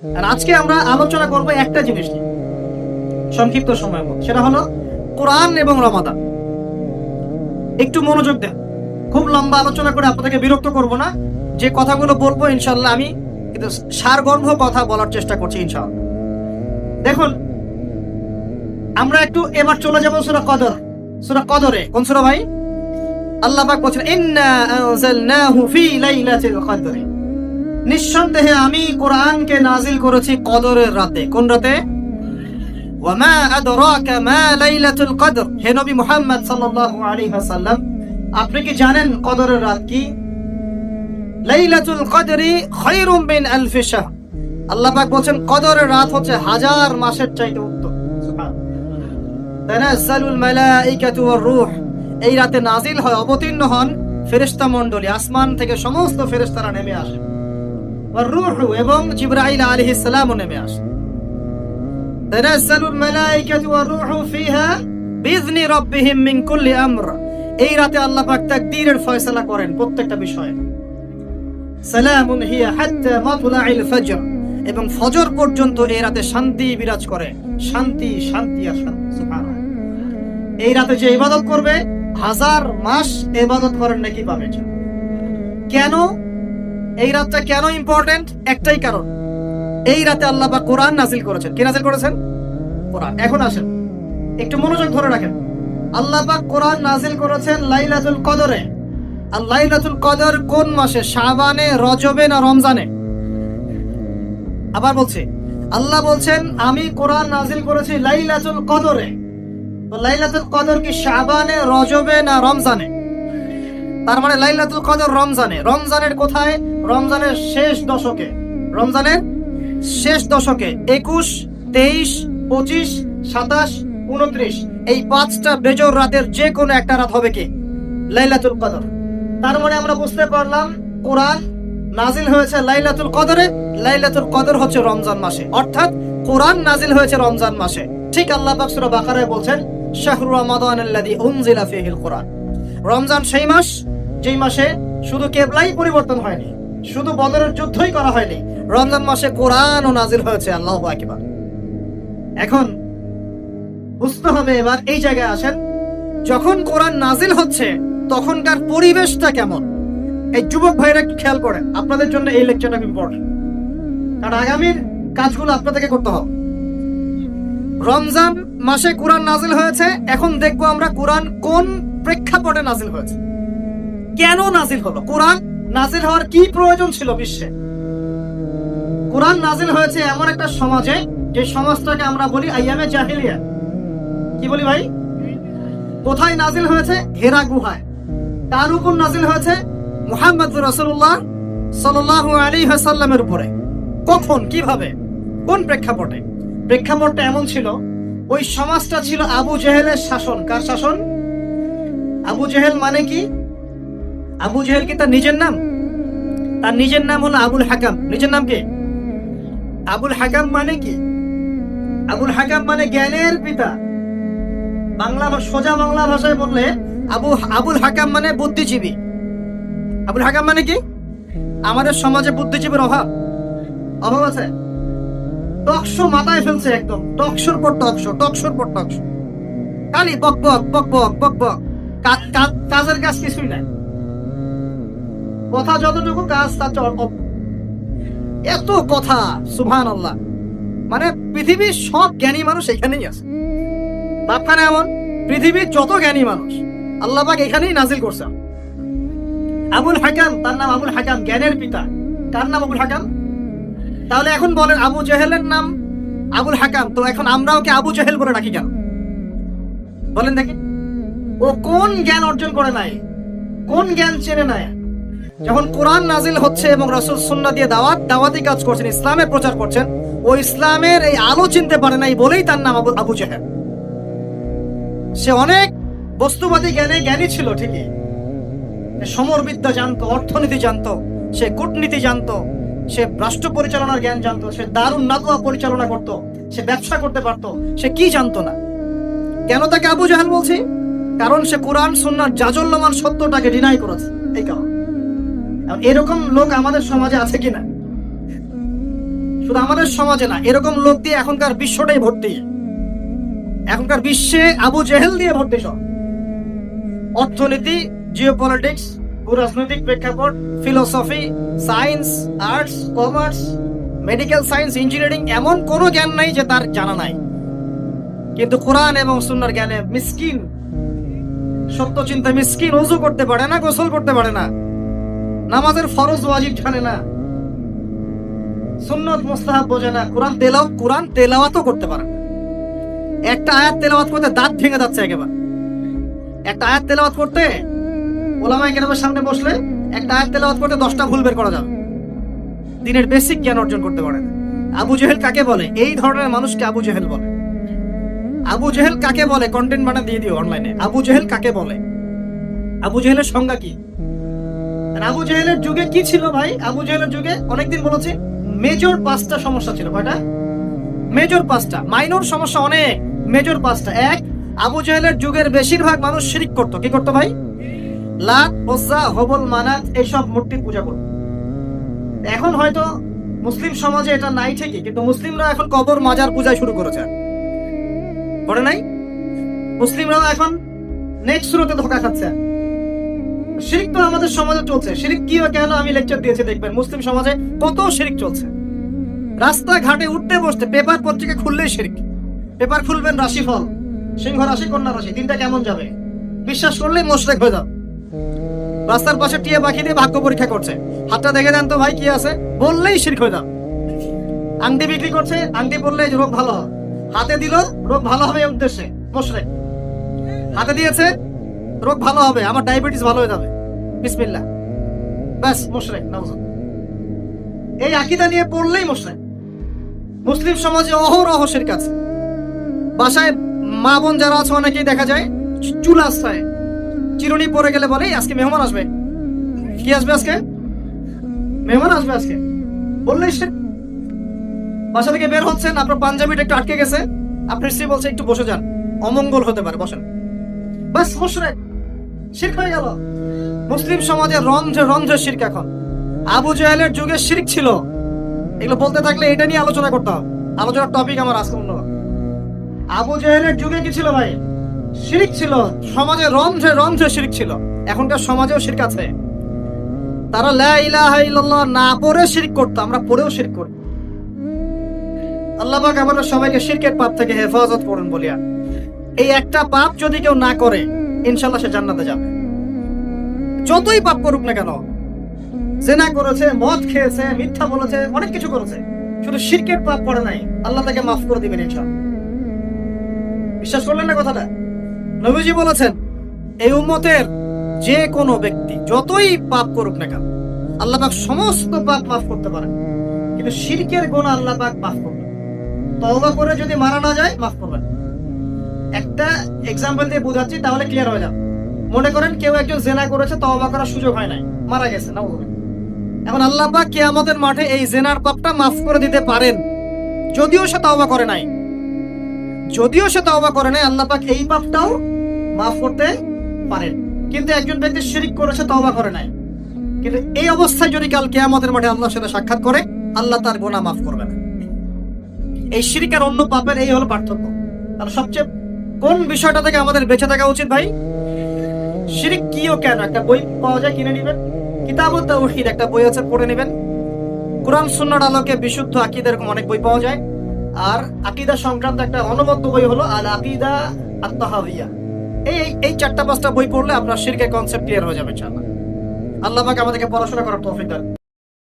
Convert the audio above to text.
আর আজকে আমরা আলোচনা করব একটা জিনিস নিয়ে সংক্ষিপ্ত সময়ের মধ্যে, সেটা হলো কোরআন এবং রমাদান। একটু মনোযোগ দেন, খুব লম্বা আলোচনা করে আপনাদেরকে বিরক্ত করব না। যে কথাগুলো বলবো ইনশাল্লাহ আমি কিন্তু সারগর্ভ কথা বলার চেষ্টা করছি ইনশাআল্লাহ। দেখুন, আমরা একটু এবার চলে যাবো সূরা কদর। সূরা কদরে কোন সূরা ভাই? আল্লাহ পাক বলেন ইন্না আনজালনাহু ফি লাইলাতিল কদর, নিঃসন্দেহে আমি কোরআনকে নাজিল করেছি কদরের রাতে। কোন রাতে? ওয়া মা আদরাকা মা লাইলাতুল কদর, হে নবী মুহাম্মদ সাল্লাল্লাহু আলাইহি ওয়াসাল্লাম, আপনি কি জানেন কদরের রাত কি? লাইলাতুল কদরি খায়রুম মিন আলফি শাহর, আল্লাহ পাক বলেন কদরের রাত হচ্ছে হাজার মাসের চাইতে উত্তম। সুবহানাল্লাহ। তানাজ্জালুল মালাইকাতু ওয়ার রূহ, এই রাতে নাজিল হয়, অবতীর্ণ হন ফেরেশতা মণ্ডলী, আসমান থেকে সমস্ত ফেরেশতারা নেমে আসে। ওয়ার রূহ, এবং জিবরাইল আলাইহিস সালামও নেমে আসে। তানাজ্জালুল মালাইকাতু ওয়ার রূহ ফিহা বিইذনি রাব্বিহিম মিন কুল্লি আমর, এই রাতে আল্লাহ পাক তাকদীরের ফয়সালা করেন প্রত্যেকটা বিষয়ে। সালামুন হিয়া হাত্তা মাতলাইল ফজর, এবং ফজর পর্যন্ত এই রাতে শান্তি বিরাজ করে। শান্তি, শান্তি আর শান্তি। সুবহানাল্লাহ। এই রাতে যে ইবাদত করবে হাজার মাস ইবাদত করেন নাকি পাবে। কেন এই রাতটা কেন ইম্পর্টেন্ট? একটাই কারণ, এই রাতে আল্লাহ পাক কোরআন নাজিল করেছেন। কি নাজিল করেছেন? কোরআন। এখন আসেন একটু মনোযোগ ধরে রাখেন। আল্লাহ পাক কোরআন নাজিল করেছেন লাইলাতুল কদরে। আর লাইলাতুল কদর কোন মাসে? শাবানে, রজবে না রমজানে? আবার বলছি, আল্লাহ বলছেন আমি কোরআন নাজিল করেছি লাইলাতুল কদরে। তো লাইলাতুল কদর কি শাবানে, রজবে না রমজানে? তার মানে লাইলাতুল কদর রমজানে। রমজানের কোথায়? রমজানের শেষ দশকে। রমজানের শেষ দশকে 21, 23, 25, 27, 29 এই 5টা বেজর রাতের যে কোনো একটা রাত হবে কি লাইলাতুল কদর। তার মানে আমরা বুঝতে পারলাম কোরআন নাজিল হয়েছে লাইলাতুল কদরে। লাইলাতুল কদর হচ্ছে রমজান মাসে, অর্থাৎ কোরআন নাজিল হয়েছে রমজান মাসে। ঠিক আল্লাহ পাক সূরা বাকারায় বলছেন শাহরু রমাদানাল্লাযী উনজিলা ফীহিল কুরআন, রমজান সেই মাস যেই মাসে শুধু কিবলাই পরিবর্তন হয়নি, শুধু বদরের যুদ্ধই করা হয়নি, রমজান মাসে কোরআনও নাজিল হয়েছে। আল্লাহু আকবার। এখন বুঝতে হবে, এবার এই জায়গায় আসেন, যখন কোরআন নাজিল হচ্ছে তখনকার পরিবেশটা কেমন? এই যুবক ভাইরা একটু খেয়াল করেন, আপনাদের জন্য এই লেকচারটা ইম্পর্টেন্ট, কারণ আগামীর কাজগুলো আপনাদেরকে করতে হবে। রমজান মাসে কোরআন নাজিল হয়েছে। এখন দেখবো আমরা কোরআন কোন প্রেক্ষাপটে নাজিল হয়েছে, কেন নাজিল হলো, কোরআন নাজিল হওয়ার কি প্রয়োজন ছিল বিশ্বে। কোরআন নাজিল হয়েছে এমন একটা সমাজে, যে সমাজটাকে আমরা বলি আইয়ামে জাহিলিয়া। কি বলি ভাই? কোথায় নাজিল হয়েছে? হেরা গুহায়। তার উপর নাজিল হয়েছে মুহাম্মদ রাসূলুল্লাহ সাল্লাল্লাহু আলাইহি ওয়াসাল্লামের উপরে। কখন, কিভাবে, কোন প্রেক্ষাপটে? প্রেক্ষাপটটা এমন ছিল, ওই সমাজটা ছিল আবু জেহেলের শাসন। কার শাসন? আবু জেহেল মানে কি? আবু জেহেল কি তার নিজের নাম? তার নিজের নাম হলো আবুল হাকাম। নিজের নাম কি? আবুল হাকাম মানে কি? আবুল হাকাম মানে জ্ঞানের পিতা। বাংলা, সোজা বাংলা ভাষায় বললে আবুল হাকাম মানে বুদ্ধিজীবী। আবুল হাকাম মানে কি? আমাদের সমাজে বুদ্ধিজীবীর অভাব আছে। টকশো মাথায় ফেলছে, একদম টকশোর পর টকশো, টকশোর পর টকশো, খালি বক বক বক বক বক বক, কাজের কাজ কিছুই নাই। কথা যতটুকু, কাজ তার এত কথা। সুবহানাল্লাহ। মানে পৃথিবীর সব জ্ঞানী মানুষ এখানেই আছে। ভাবখানে এমন পৃথিবীর যত জ্ঞানী মানুষ আল্লাহ পাক এখানেই নাজিল করছে। আবুল হাকাম, তার নাম আবুল হাকাম, জ্ঞানের পিতা। কার নাম? আবুল হাকাম। তাহলে এখন বলেন, আবু জেহেলের নাম আবুল হাকাম, তো এখন আমরা ওকে আবু জেহেল বলে ডাকি কেন? বলেন দেখি, ও কোন জ্ঞান অর্জন করে নাই, কোন জ্ঞান চেনে নাই? যখন কোরআন নাজিল হচ্ছে এবং রাসূল সুন্নাহ দিয়ে দাওয়াতি কাজ করছেন, ইসলামের প্রচার করছেন, ও ইসলামের এই আলো চিনতে পারে নাই বলেই তার নাম আবু জেহেল। সে অনেক বস্তুবাদী জ্ঞানী ছিল ঠিকই, সমরবিদ্যা জানতো, অর্থনীতি জানতো, সে কূটনীতি জানতো, সে রাষ্ট্র পরিচালনার জ্ঞান জানতো, সে দারুন নাদওয়া পরিচালনা করত, সে ব্যবসা করতে পারতো, সে কি জানতো না? কেন তাকে আবু জাহেল বলছি? কারণ সে কোরআন সুন্নাহর জাজল্যমান সত্যটাকে ডিনাই করেছে। এই কারণ এরকম লোক আমাদের সমাজে আছে কিনা? শুধু আমাদের সমাজে না, এরকম লোক দিয়ে এখনকার বিশ্বটাই ভর্তি। এখনকার বিশ্বে আবু জেহেল দিয়ে ভর্তি সব। অর্থনীতি, জিওপলিটিক্স, ভূরাজনৈতিক প্রেক্ষাপট, philosophy, science, arts, commerce, medical science, engineering, এমন কোনো জ্ঞান নাই যে তার জানা নাই। কিন্তু কোরআন এবং সুন্নাহর জ্ঞানে মিসকিন, সত্য চিন্তা মিসকিন। ওযু করতে পারে না, গোসল করতে পারে না, নামাজের ফরজ ওয়াজিব জানে না, সুন্নত মুস্তাহাব বোঝে না, কোরআন তেলাওয়াতও করতে পারে না। একটা আয়াত তেলাওয়াত করতে দাঁত ভেঙে যাচ্ছে একেবারে। একটা আয়াত তেলাওয়াত করতে ওলামায়ে কেরামের সামনে বসলে একটা আয়াত তেলাওয়াত করতে 10টা ভুল বের করা যাবে। দিনের বেসিক জ্ঞান অর্জন করতে পারে না। আবু জেহেল কাকে বলে? এই ধরনের মানুষকে আবু জেহেল বলে। আবু জেহেল কাকে বলে? কন্টেন্ট বানা দিয়ে দিও অনলাইনে। আবু জেহেল কাকে বলে? আবু জেহেলের সংজ্ঞা কি? আবু জেহেলের যুগে কি ছিল ভাই? আবু জেহেলের যুগে অনেকদিন বলেছি মেজর 5টা সমস্যা ছিল। কয়টা? মেজর 5টা। মাইনর সমস্যা অনেক, মেজর 5টা। এক, আবু জেহেলের যুগের বেশিরভাগ মানুষ শিরক করতো। কি করতো ভাই? লাত, উজ্জা, হবল, মানাত এইসব মূর্তি পূজা করতো। এখন হয়তো মুসলিম সমাজে এটা নাই ঠিকই, কিন্তু মুসলিমরা এখন কবর মাজার পূজায় শুরু করেছে। করে নাই? মুসলিমরাও এখন নেক্সট শুরুতে ধোঁকা খাচ্ছে। শিরক তো আমাদের সমাজে চলছে। শিরক কি ও কেন আমি লেকচার দিয়েছি, দেখবেন মুসলিম সমাজে কত শিরক চলছে। রাস্তাঘাটে উঠতে বসতে পেপার পত্রিকা খুললেই শিরক। পেপার খুলবেন, রাশিফল, সিংহ রাশি, কন্যা রাশি, দিনটা কেমন যাবে বিশ্বাস করলে মুশরিক হয়ে যাও। রাস্তার পাশে টিয়া পাখি দিয়ে ভাগ্য পরীক্ষা করছে, হাতটা দেখে দেন তো ভাই কি আছে, বললেই শিরক হয়ে যাও। আংটি বিক্রি করছে, আংটি পরলে রোগ ভালো হয়, হাতে দিল রোগ ভালো হবে এই উদ্দেশ্যে মুশরিক। হাতে দিয়েছে রোগ ভালো হবে, আমার ডায়াবেটিস ভালো হয়ে যাবে, বিসমিল্লাহ, ব্যাস মুশরিক। নাউজুবিল্লাহ। এই আকীদা নিয়ে পড়লেই মুশরিক। মুসলিম সমাজে অহরহ শিরক আছে। বাসায় মা বোন যারা আছে অনেকেই দেখা যায় চুল আশ্রয় চিরুনি পরে গেলে বলে আজকে মেহমান আসবে। কি আসবে আজকে? মেহমান আসবে আজকে, বললেই শিরক। বাসা থেকে বের হচ্ছেন, আপনার পাঞ্জাবিটা একটু আটকে গেছে, আপনার স্ত্রী বলছে একটু বসে যান, অমঙ্গল হতে পারে, বসেন, বাস মুশরিক, শিরক হয়ে গেল। মুসলিম সমাজে রন্ধ্রে রন্ধ্রে শিরক এখন। আবু জেহেলের যুগে শিরক ছিল। এগুলো বলতে থাকলে এটা নিয়ে আলোচনা করতে হবে। আলোচনার টপিক আমার আজকে অন্য। আবু জেহেলের যুগে কি ছিল ভাই? শিরক ছিল। সমাজে রন্ধ্রে রন্ধ্রে শিরক ছিল। এখনকার সমাজেও শিরক আছে। তারা লা ইলাহা ইল্লাল্লাহ না পড়ে শিরক করতো, আমরা পড়েও শিরক করি। আল্লাহ পাক আমাদের সবাইকে শিরকের পাপ থেকে হেফাজত করুন বলিয়া। এই একটা পাপ যদি কেউ না করে ইনশাআল্লাহ সে জান্নাতে যাবে। যতই পাপ করুক না কেন, জিনা করেছে, মদ খেয়েছে, মিথ্যা বলেছে, অনেক কিছু করেছে, শুধু শিরকের পাপ করে নাই, আল্লাহ তাকে মাফ করে দিবেন ইনশাআল্লাহ। বিশ্বাস করলেন না কথাটা? নবীজি বলেছেন এই উম্মতের যে কোনো ব্যক্তি যতই পাপ করুক না কেন আল্লাহ পাক সমস্ত পাপ মাফ করতে পারেন, কিন্তু শিরকের গুনাহ আল্লাহ পাক মাফ করবেন। তওবা করে যদি মারা না যায় মাফ করবেন। একটা এক্সাম্পল দিয়ে বোঝাচ্ছি তাহলে ক্লিয়ার হয়ে যাবে। মনে করেন কেউ একজন জিনা করেছে, তওবা করার সুযোগ হয় নাই, মারা গেছে, না বলবেন। এখন আল্লাহ পাক কিয়ামতের মাঠে এই জিনার পাপটা মাফ করে দিতে পারেন, যদিও সে তওবা করে নাই। যদিও সে তওবা করে নাই, আল্লাহ পাক এই পাপটাও মাফ করতে পারেন। কিন্তু একজন ব্যক্তি শিরক করেছে, তওবা করে নাই, কিন্তু এই অবস্থায় যদি কাল কিয়ামতের মাঠে আল্লাহর সাথে সাক্ষাৎ করে, আল্লাহ তার গুনাহ মাফ করবে না। এই শিরক আর অন্য পাপের এই হলো পার্থক্য। আর সবচেয়ে কোন বিষয়টা থেকে আমাদের বেঁচে থাকা উচিত ভাই? শিরক কি ও কেন, একটা বই পাওয়া যায়, কিনে নেবেন। কিতাবুত তাওহীদ একটা বই আছে, পড়ে নেবেন। কুরআন সুন্নাহর আলোকে বিশুদ্ধ আকীদা, এরকম অনেক বই পাওয়া যায়। আর আকীদা সংক্রান্ত একটা অনবদ্য বই হলো আল আকীদা আত-তাহাউইয়া। এই 4টা 5টা বই পড়লে আপনার শিরকের কনসেপ্ট ক্লিয়ার হয়ে যাবে ইনশাআল্লাহ। আল্লাহ পাক আমাদেরকে পড়াশোনা করার তৌফিক দান।